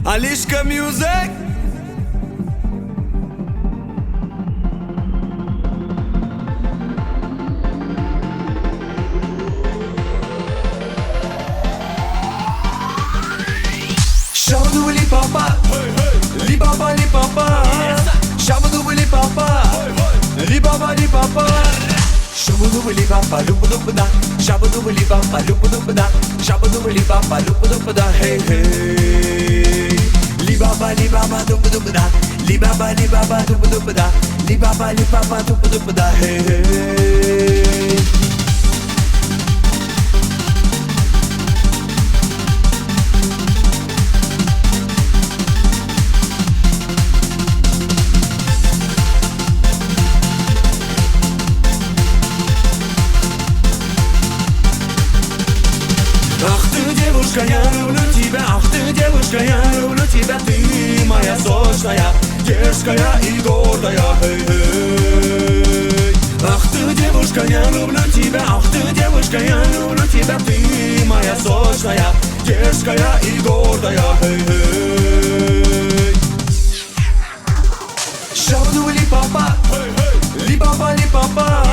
Alishka Music. Shabadoo li papa, li papa li papa. Shabadoo li papa, li papa li papa. Shabadoo li papa, loop loop da. Shabadoo li papa, loop loop da. Shabadoo li papa, loop loop da. Hey hey. Li baba doop doop da. Li baba doop doop da. Li baba doop doop da. Hey hey. Ах ты, девушка, я люблю тебя. Ах ты, девушка, я люблю тебя. Ты моя сочная, дерзкая и гордая. Эй-эй. Ах ты, девушка, я люблю тебя. Ах ты, девушка, я люблю тебя. Ты моя сочная, дерзкая и гордая. Эй-эй. Shabadoo li papa, li papa li papa.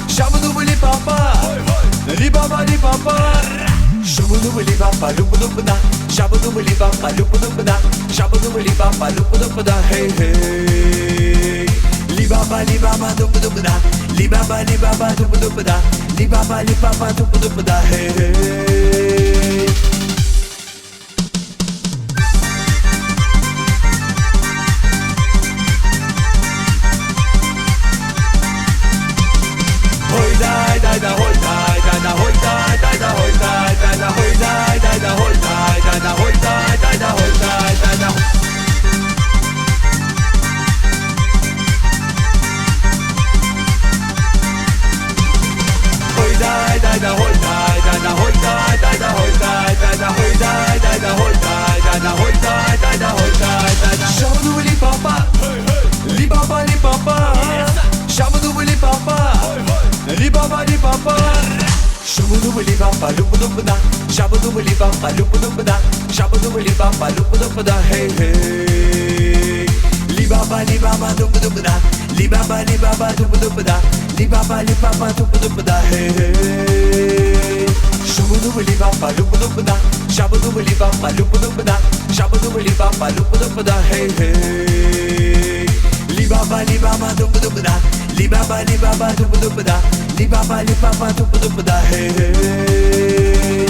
Shabadoo li papa, li papa li papa. Shabadoo li papa, loop loop da. Shabadoo li papa, loop loop da. Shabadoo li papa, loop loop da. Hey hey. Li baba doop doop da. Li baba doop doop da. Li baba doop doop da. Hey hey. Hoy dai dai da, hoy dai dai da, hoy dai dai da, hoy dai dai da, hoy dai dai da, hoy dai dai da, hoy dai dai da, hoy dai dai da. Hoy dai dai da, hoy dai dai da, hoy dai dai da, hoy dai dai da, hoy dai dai da, hoy dai dai da, hoy dai dai da, hoy dai dai da. Shabadoo li papa, li papa li papa. Shabadoo li papa, li papa li papa. Shabadoo li papa, loop loop da. Shabadoo li papa, loop loop da. Shabadoo li papa, loop loop da. Hey hey. Li baba doop doop da. Li baba doop doop da. Li baba doop doop da. Hey hey. Shabadoo li papa, loop loop da. Shabadoo li papa, loop loop da. Shabadoo li papa, loop loop da. Hey hey. Li baba doop doop da. Li baba doop doop da. Li baba doop doop da. Hey hey.